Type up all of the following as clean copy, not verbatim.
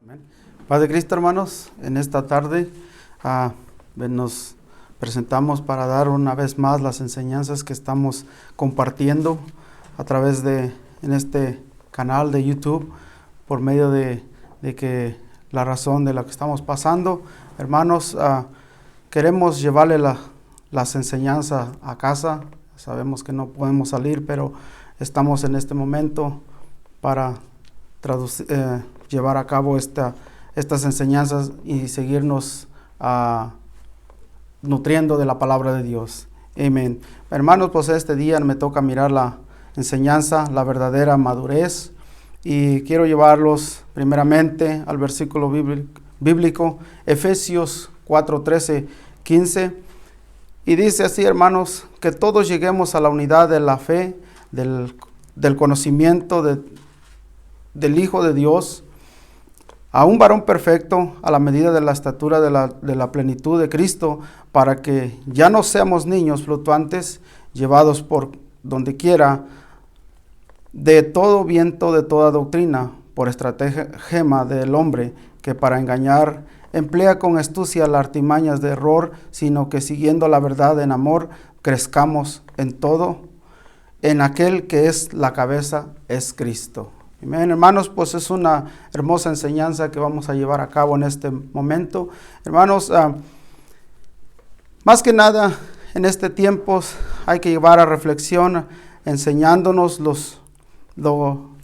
Amén. Paz de Cristo, hermanos, en esta tarde nos presentamos para dar una vez más las enseñanzas que estamos compartiendo a través de en este canal de YouTube por medio de que la razón de lo que estamos pasando. Hermanos, queremos llevarle las enseñanzas a casa. Sabemos que no podemos salir, pero estamos en este momento para llevar a cabo estas enseñanzas y seguirnos nutriendo de la palabra de Dios. Amén. Hermanos, pues este día me toca mirar la enseñanza, la verdadera madurez, y quiero llevarlos primeramente al versículo bíblico, Efesios 4, 13, 15, y dice así, hermanos, que todos lleguemos a la unidad de la fe, del conocimiento del Hijo de Dios, a un varón perfecto, a la medida de la estatura de la plenitud de Cristo, para que ya no seamos niños fluctuantes, llevados por donde quiera, de todo viento, de toda doctrina, por estratagema del hombre, que para engañar emplea con astucia las artimañas de error, sino que siguiendo la verdad en amor, crezcamos en todo, en aquel que es la cabeza, es Cristo. Amén, hermanos, pues es una hermosa enseñanza que vamos a llevar a cabo en este momento. Hermanos, más que nada en este tiempo hay que llevar a reflexión, enseñándonos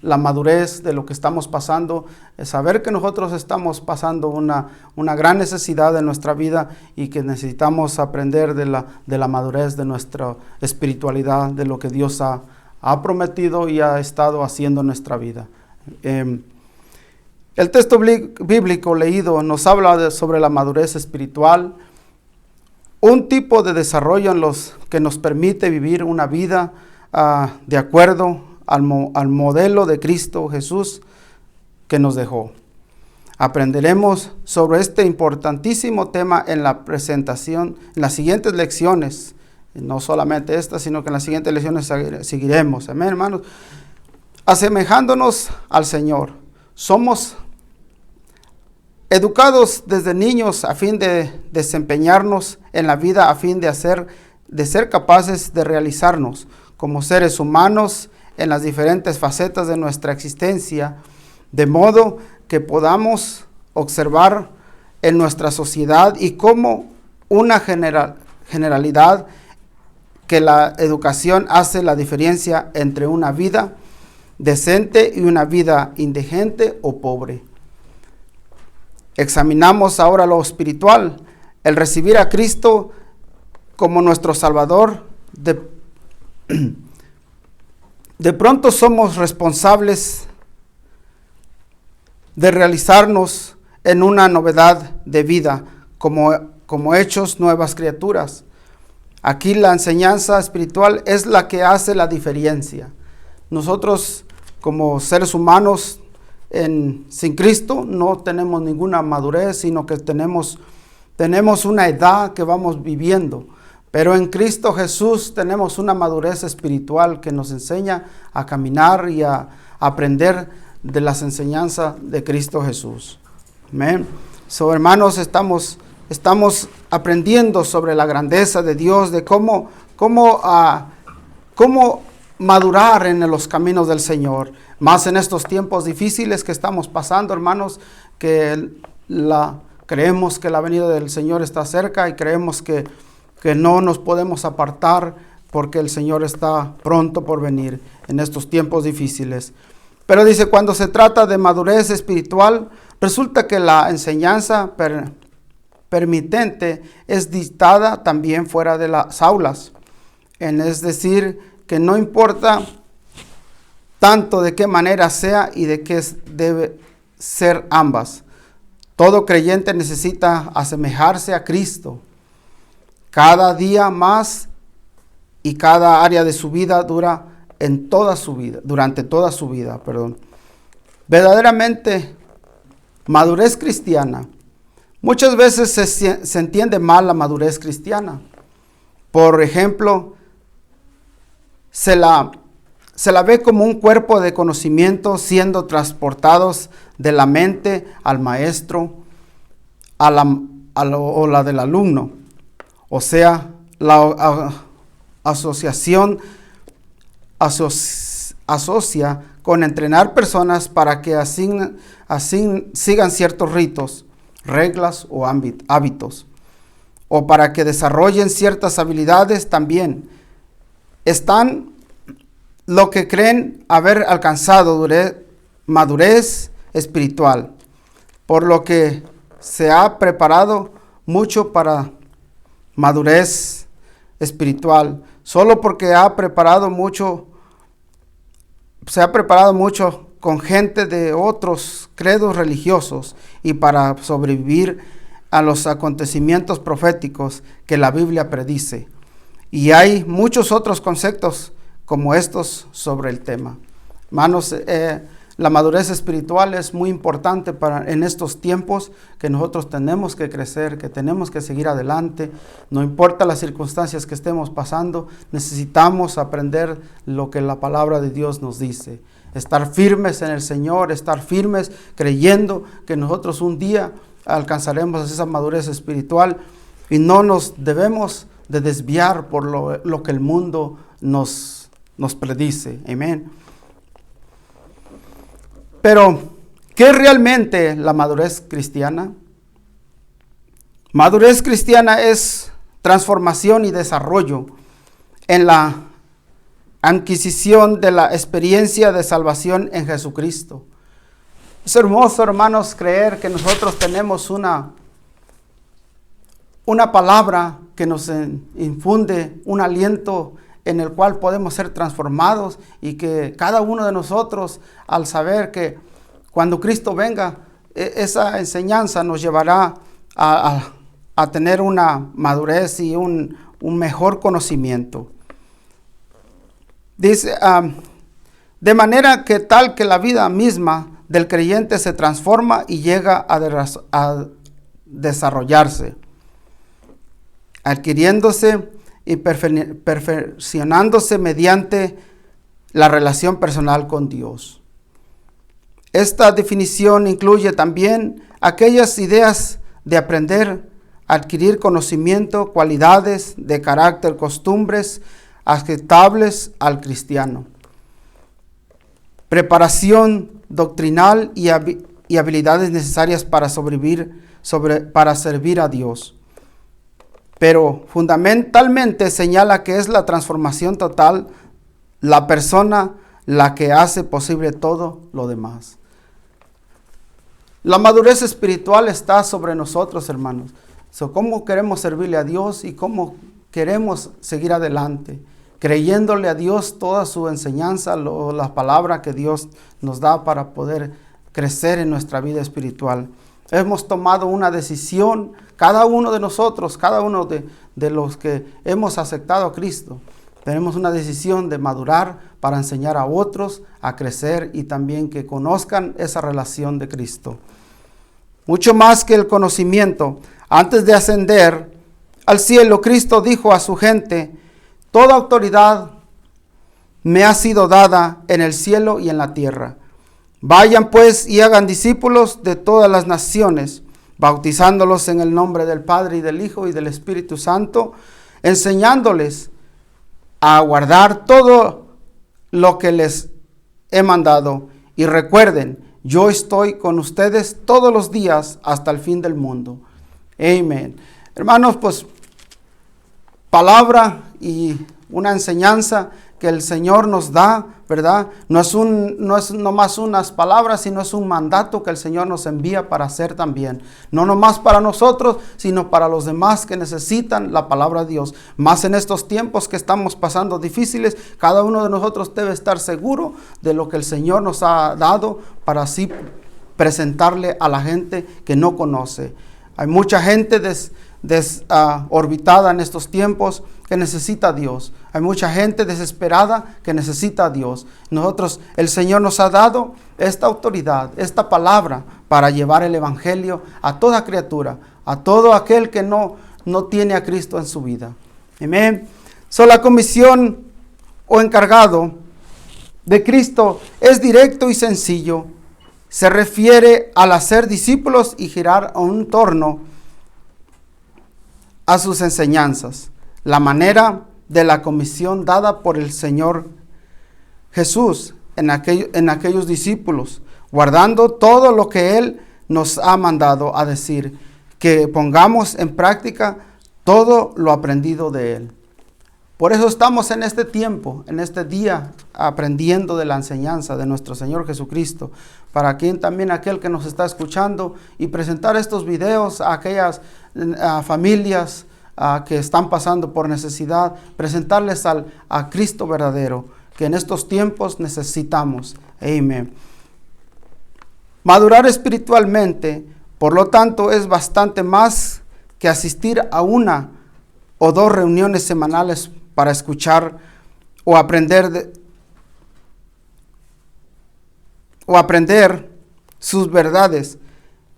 la madurez de lo que estamos pasando, saber que nosotros estamos pasando una gran necesidad en nuestra vida y que necesitamos aprender de la madurez de nuestra espiritualidad, de lo que Dios ha prometido y ha estado haciendo en nuestra vida. El texto bíblico leído nos habla sobre la madurez espiritual, un tipo de desarrollo que nos permite vivir una vida de acuerdo al modelo de Cristo Jesús que nos dejó. Aprenderemos sobre este importantísimo tema en la presentación, en las siguientes lecciones. No solamente esta, sino que en las siguientes lecciones seguiremos. Amén, hermanos. Asemejándonos al Señor. Somos educados desde niños a fin de desempeñarnos en la vida, a fin de ser capaces de realizarnos como seres humanos en las diferentes facetas de nuestra existencia, de modo que podamos observar en nuestra sociedad y como una generalidad que la educación hace la diferencia entre una vida decente y una vida indigente o pobre. Examinamos ahora lo espiritual, el recibir a Cristo como nuestro Salvador. De pronto somos responsables de realizarnos en una novedad de vida, como hechos nuevas criaturas. Aquí la enseñanza espiritual es la que hace la diferencia. Nosotros como seres humanos sin Cristo no tenemos ninguna madurez, sino que tenemos una edad que vamos viviendo. Pero en Cristo Jesús tenemos una madurez espiritual que nos enseña a caminar y a aprender de las enseñanzas de Cristo Jesús. Amén. Hermanos, estamos aprendiendo sobre la grandeza de Dios, de cómo madurar en los caminos del Señor. Más en estos tiempos difíciles que estamos pasando, hermanos, que creemos que la venida del Señor está cerca y creemos que no nos podemos apartar porque el Señor está pronto por venir en estos tiempos difíciles. Pero dice, cuando se trata de madurez espiritual, resulta que la enseñanza permitente es dictada también fuera de las aulas. Es decir, que no importa tanto de qué manera sea y de qué debe ser ambas. Todo creyente necesita asemejarse a Cristo cada día más y cada área de su vida durante toda su vida. Verdaderamente, madurez cristiana. Muchas veces se entiende mal la madurez cristiana. Por ejemplo, se la se la ve como un cuerpo de conocimiento siendo transportados de la mente al maestro o la del alumno. O sea, la asociación asocia con entrenar personas para que así sigan ciertos ritos, reglas o hábitos, o para que desarrollen ciertas habilidades también. Están lo que creen haber alcanzado madurez espiritual, por lo que se ha preparado mucho para madurez espiritual, solo porque se ha preparado mucho con gente de otros credos religiosos y para sobrevivir a los acontecimientos proféticos que la Biblia predice. Y hay muchos otros conceptos como estos sobre el tema. Hermanos, la madurez espiritual es muy importante en estos tiempos que nosotros tenemos que crecer, que tenemos que seguir adelante. No importa las circunstancias que estemos pasando, necesitamos aprender lo que la palabra de Dios nos dice. Estar firmes en el Señor, estar firmes creyendo que nosotros un día alcanzaremos esa madurez espiritual y no nos debemos de desviar por lo que el mundo nos predice. Amén. Pero, ¿qué es realmente la madurez cristiana? Madurez cristiana es transformación y desarrollo en la adquisición de la experiencia de salvación en Jesucristo. Es hermoso, hermanos, creer que nosotros tenemos una palabra que nos infunde un aliento en el cual podemos ser transformados y que cada uno de nosotros, al saber que cuando Cristo venga, esa enseñanza nos llevará a tener una madurez y un mejor conocimiento. Dice, de manera que tal que la vida misma del creyente se transforma y llega a desarrollarse, adquiriéndose y perfeccionándose mediante la relación personal con Dios. Esta definición incluye también aquellas ideas de aprender, adquirir conocimiento, cualidades de carácter, costumbres aceptables al cristiano, preparación doctrinal y habilidades necesarias para para servir a Dios. Pero fundamentalmente señala que es la transformación total, la persona la que hace posible todo lo demás. La madurez espiritual está sobre nosotros, hermanos. ¿Cómo queremos servirle a Dios y cómo queremos seguir adelante? Creyéndole a Dios toda su enseñanza, la palabra que Dios nos da para poder crecer en nuestra vida espiritual. Hemos tomado una decisión, cada uno de nosotros, cada uno de los que hemos aceptado a Cristo, tenemos una decisión de madurar para enseñar a otros a crecer y también que conozcan esa relación de Cristo. Mucho más que el conocimiento, antes de ascender al cielo, Cristo dijo a su gente: toda autoridad me ha sido dada en el cielo y en la tierra. Vayan pues y hagan discípulos de todas las naciones, bautizándolos en el nombre del Padre y del Hijo y del Espíritu Santo, enseñándoles a guardar todo lo que les he mandado. Y recuerden, yo estoy con ustedes todos los días hasta el fin del mundo. Amén. Hermanos, pues palabra y una enseñanza que el Señor nos da, ¿verdad? No es nomás unas palabras, sino es un mandato que el Señor nos envía para hacer también. No nomás para nosotros, sino para los demás que necesitan la palabra de Dios. Más en estos tiempos que estamos pasando difíciles, cada uno de nosotros debe estar seguro de lo que el Señor nos ha dado para así presentarle a la gente que no conoce. Hay mucha gente orbitada en estos tiempos que necesita a Dios. Hay mucha gente desesperada que necesita a Dios. El Señor nos ha dado esta autoridad, esta palabra para llevar el evangelio a toda criatura, a todo aquel que no tiene a Cristo en su vida. Amén. La comisión o encargado de Cristo es directo y sencillo. Se refiere al hacer discípulos y girar en torno a sus enseñanzas. La manera de la comisión dada por el Señor Jesús en aquellos discípulos, guardando todo lo que Él nos ha mandado a decir, que pongamos en práctica todo lo aprendido de Él. Por eso estamos en este tiempo, en este día, aprendiendo de la enseñanza de nuestro Señor Jesucristo, para quien también aquel que nos está escuchando, y presentar estos videos a aquellas familias que están pasando por necesidad, presentarles a Cristo verdadero, que en estos tiempos necesitamos. Amén. Madurar espiritualmente, por lo tanto, es bastante más que asistir a una o dos reuniones semanales para escuchar o aprender sus verdades.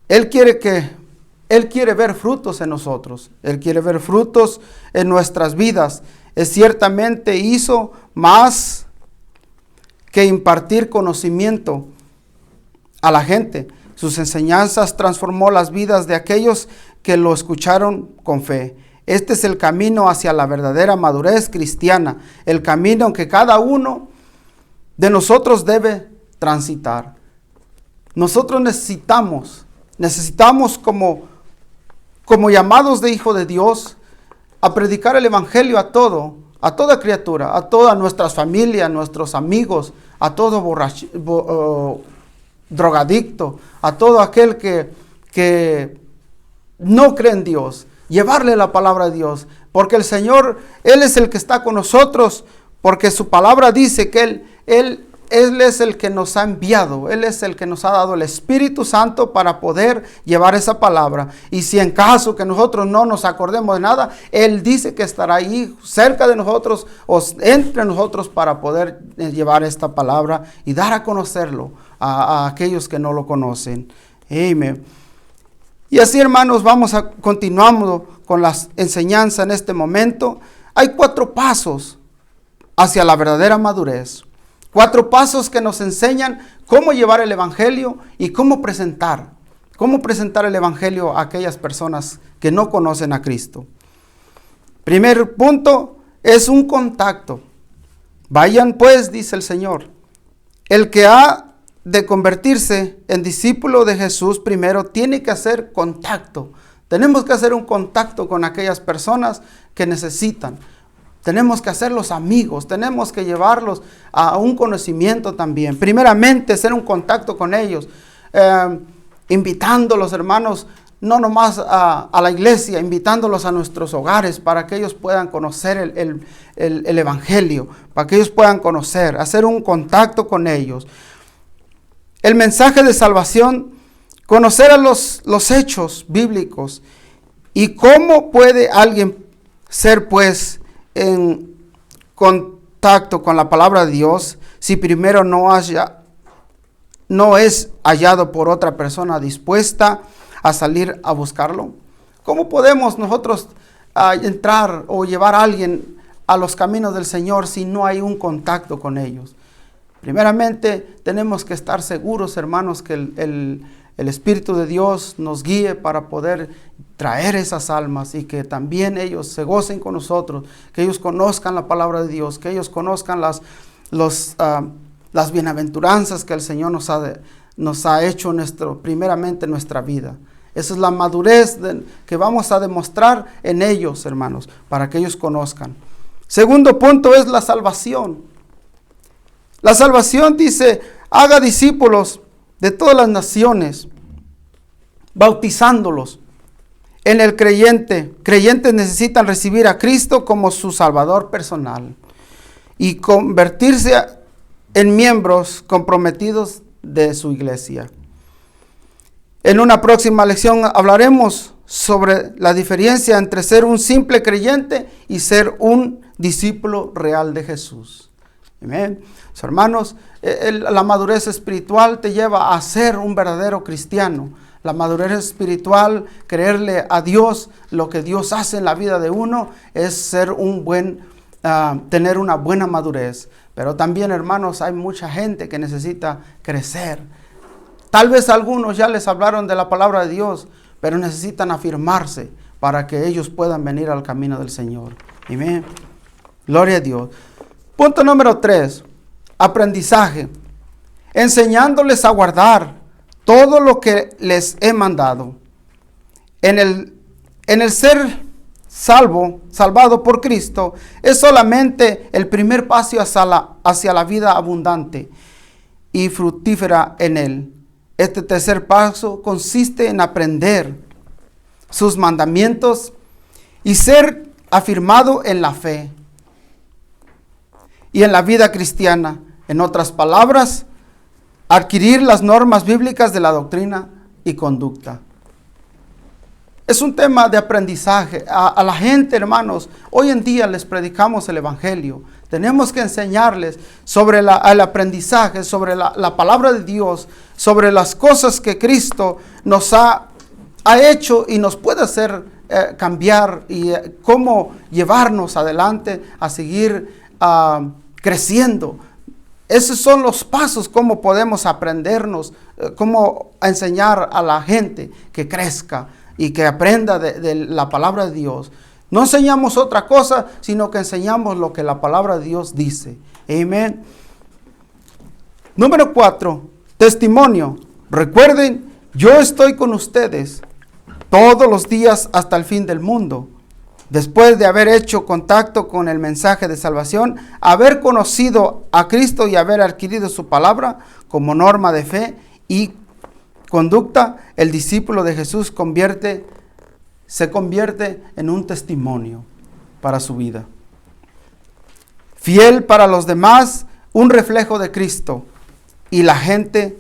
Él quiere ver frutos en nosotros. Él quiere ver frutos en nuestras vidas. Él ciertamente hizo más que impartir conocimiento a la gente. Sus enseñanzas transformó las vidas de aquellos que lo escucharon con fe. Este es el camino hacia la verdadera madurez cristiana, el camino que cada uno de nosotros debe transitar. Nosotros necesitamos como llamados de hijo de Dios, a predicar el evangelio a toda criatura, a todas nuestras familias, nuestros amigos, a todo drogadicto, a todo aquel que no cree en Dios. Llevarle la palabra de Dios, porque el Señor, Él es el que está con nosotros, porque su palabra dice que Él es el que nos ha enviado, Él es el que nos ha dado el Espíritu Santo para poder llevar esa palabra. Y si en caso que nosotros no nos acordemos de nada, Él dice que estará ahí cerca de nosotros o entre nosotros para poder llevar esta palabra y dar a conocerlo a aquellos que no lo conocen. Amén. Y así, hermanos, continuando con las enseñanzas en este momento. Hay 4 pasos hacia la verdadera madurez. 4 pasos que nos enseñan cómo llevar el evangelio y cómo presentar el evangelio a aquellas personas que no conocen a Cristo. Primer punto es un contacto. Vayan pues, dice el Señor. El que ha de convertirse en discípulo de Jesús primero tiene que hacer contacto. Tenemos que hacer un contacto con aquellas personas que necesitan. Tenemos que hacerlos amigos, tenemos que llevarlos a un conocimiento también. Primeramente, hacer un contacto con ellos, invitándolos, hermanos, no nomás a la iglesia, invitándolos a nuestros hogares para que ellos puedan conocer el evangelio, para que ellos puedan conocer, hacer un contacto con ellos. El mensaje de salvación, conocer a los hechos bíblicos y cómo puede alguien ser pues en contacto con la palabra de Dios si primero no es hallado por otra persona dispuesta a salir a buscarlo. ¿Cómo podemos nosotros entrar o llevar a alguien a los caminos del Señor si no hay un contacto con ellos? Primeramente, tenemos que estar seguros, hermanos, que el Espíritu de Dios nos guíe para poder traer esas almas y que también ellos se gocen con nosotros, que ellos conozcan la palabra de Dios, que ellos conozcan las bienaventuranzas que el Señor nos ha hecho primeramente en nuestra vida. Esa es la madurez que vamos a demostrar en ellos, hermanos, para que ellos conozcan. Segundo punto es la salvación. La salvación dice, haga discípulos de todas las naciones, bautizándolos en el creyente. Creyentes necesitan recibir a Cristo como su Salvador personal y convertirse en miembros comprometidos de su iglesia. En una próxima lección hablaremos sobre la diferencia entre ser un simple creyente y ser un discípulo real de Jesús. Amén. Hermanos, la madurez espiritual te lleva a ser un verdadero cristiano. La madurez espiritual, creerle a Dios, lo que Dios hace en la vida de uno, es ser un buen tener una buena madurez. Pero también, hermanos, hay mucha gente que necesita crecer. Tal vez algunos ya les hablaron de la palabra de Dios, pero necesitan afirmarse para que ellos puedan venir al camino del Señor. Amén. Gloria a Dios. Punto número 3. Aprendizaje. Enseñándoles a guardar todo lo que les he mandado. En el ser salvado por Cristo, es solamente el primer paso hacia la vida abundante y fructífera en Él. Este tercer paso consiste en aprender sus mandamientos y ser afirmado en la fe y en la vida cristiana. En otras palabras, adquirir las normas bíblicas de la doctrina y conducta. Es un tema de aprendizaje. A la gente, hermanos, hoy en día les predicamos el Evangelio. Tenemos que enseñarles sobre el aprendizaje, sobre la palabra de Dios, sobre las cosas que Cristo nos ha hecho y nos puede hacer cambiar y cómo llevarnos adelante a seguir creciendo. Esos son los pasos, cómo podemos aprendernos, cómo enseñar a la gente que crezca y que aprenda de la palabra de Dios. No enseñamos otra cosa, sino que enseñamos lo que la palabra de Dios dice. Amén. Número 4, testimonio. Recuerden, yo estoy con ustedes todos los días hasta el fin del mundo. Después de haber hecho contacto con el mensaje de salvación, haber conocido a Cristo y haber adquirido su palabra como norma de fe y conducta, el discípulo de Jesús se convierte en un testimonio para su vida. Fiel para los demás, un reflejo de Cristo y la gente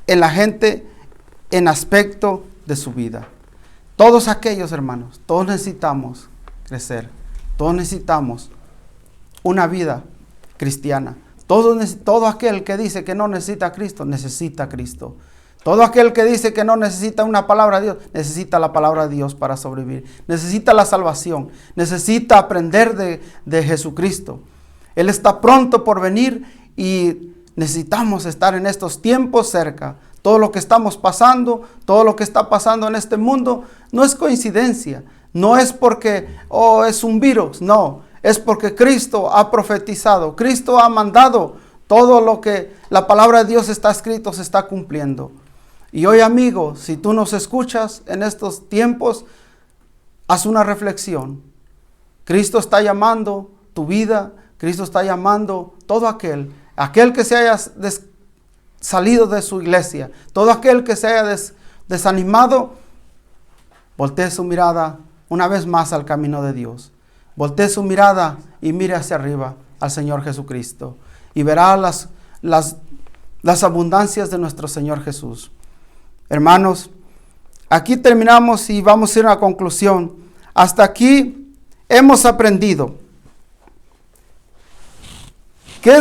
en aspecto de su vida. Todos aquellos, hermanos, todos necesitamos crecer. Todos necesitamos una vida cristiana. Todo aquel que dice que no necesita a Cristo, necesita a Cristo. Todo aquel que dice que no necesita una palabra de Dios, necesita la palabra de Dios para sobrevivir. Necesita la salvación. Necesita aprender de Jesucristo. Él está pronto por venir y necesitamos estar en estos tiempos cerca. Todo lo que estamos pasando, todo lo que está pasando en este mundo, no es coincidencia. No es porque, es un virus. No, es porque Cristo ha profetizado. Cristo ha mandado todo lo que la palabra de Dios está escrito, se está cumpliendo. Y hoy, amigo, si tú nos escuchas en estos tiempos, haz una reflexión. Cristo está llamando tu vida. Cristo está llamando todo aquel que se haya salido de su iglesia, todo aquel que se haya desanimado, voltee su mirada una vez más al camino de Dios. Voltee su mirada y mire hacia arriba al Señor Jesucristo y verá las abundancias de nuestro Señor Jesús. Hermanos, aquí terminamos y vamos a ir a una conclusión. Hasta aquí hemos aprendido ¿qué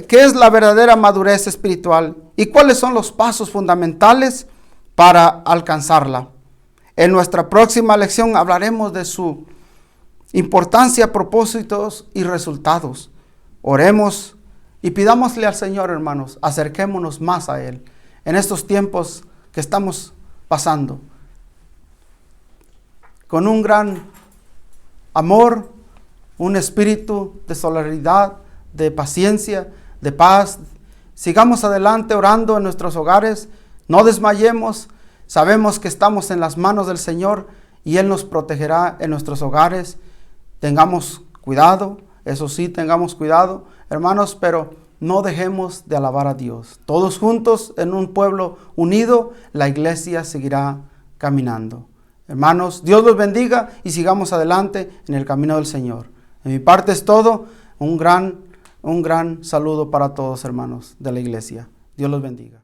es la verdadera madurez espiritual y cuáles son los pasos fundamentales para alcanzarla? En nuestra próxima lección hablaremos de su importancia, propósitos y resultados. Oremos y pidámosle al Señor, hermanos, acerquémonos más a Él en estos tiempos que estamos pasando. Con un gran amor, un espíritu de solidaridad, de paciencia, de paz. Sigamos adelante orando en nuestros hogares. No desmayemos. Sabemos que estamos en las manos del Señor y Él nos protegerá en nuestros hogares. Tengamos cuidado. Eso sí, tengamos cuidado, hermanos, pero no dejemos de alabar a Dios. Todos juntos en un pueblo unido, la iglesia seguirá caminando. Hermanos, Dios los bendiga y sigamos adelante en el camino del Señor. De mi parte es todo. Un gran saludo para todos, hermanos de la iglesia. Dios los bendiga.